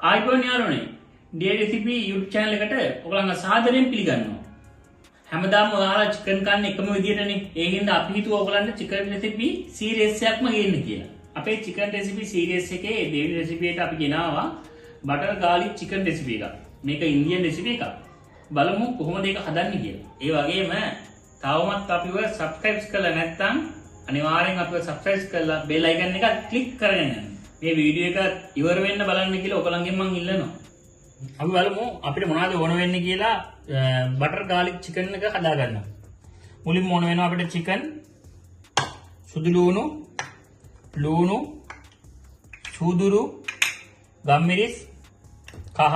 ආයිබෝන් යාළුවනේ day recipe YouTube channel එකට ඔයගලන්ව සාදරයෙන් පිළිගන්නවා. හැමදාම ඔයාලා chicken කන්න එකම විදියටනේ. ඒ හින්දා අපි හිතුවා ඔයගලන්ට chicken recipe series එකක්ම ගේන්න කියලා. අපේ chicken recipe series එකේ දෙවෙනි recipe එකට අපි ගෙනාවා butter garlic chicken recipe එකක්. මේක Indian recipe එකක්. බලමු කොහොමද ඒක හදන්නේ කියලා. ඒ වගේම තවමත් අපිව subscribe කරලා නැත්නම් අනිවාර්යෙන් අපිව subscribe කරලා bell icon එක click කරගෙන යන්න. මේ වීඩියෝ එක ඉවර වෙන්න බලන්න කියලා ඔයගලන්ගෙන් මම ඉල්ලනවා. අපි බලමු අපිට මොනවද ඕන වෙන්නේ කියලා බටර් ගාලික් චිකන් එක හදා ගන්න. මුලින්ම ඕන වෙනවා අපිට චිකන්, සුදු ලුණු, සූදුරු, ගම්මිරිස්, කහ,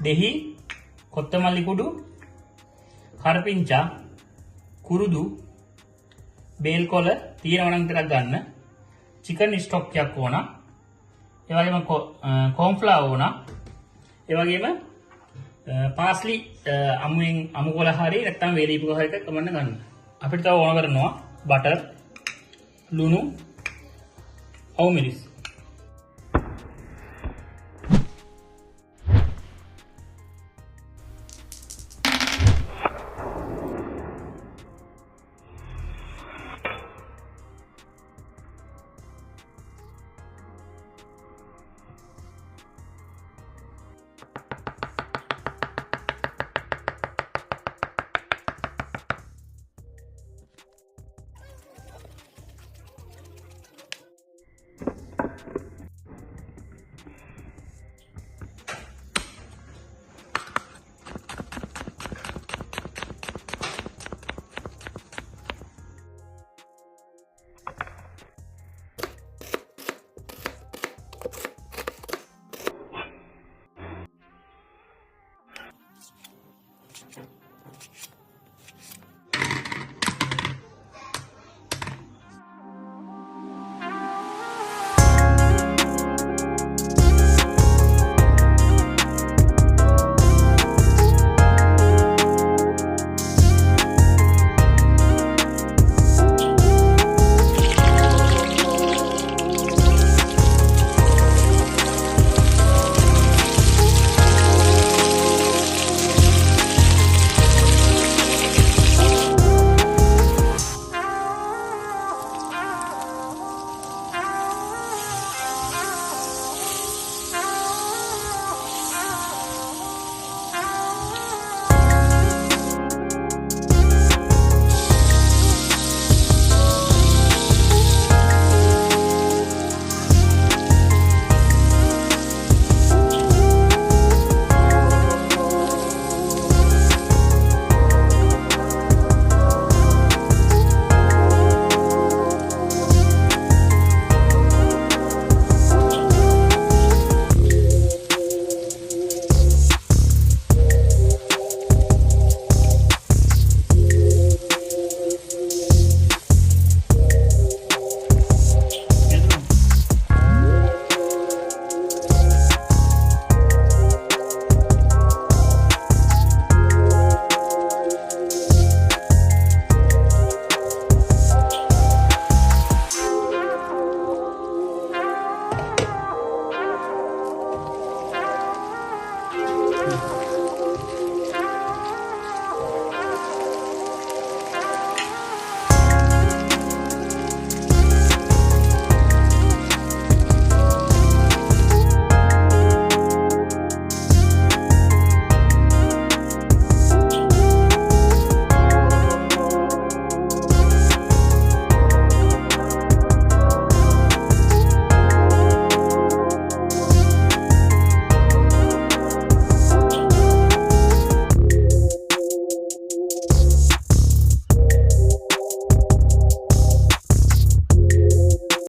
දෙහි, කොත්තමල්ලි කුඩු, කරපිංචා, කුරුදු, බේල් කොළ තියෙනවා නම් ටිකක් ගන්න. चिकन स्टॉक එකක් ඕන. ඒ වගේම cornflour ඕන. ඒ වගේම පාස්ලි අමු කොළ හරි නැත්නම් වේලීපු කොළ එක කමන්න ගන්න. අපිට තව ඕන කරනවා බටර්, ලුණු, අවු මිරිස්.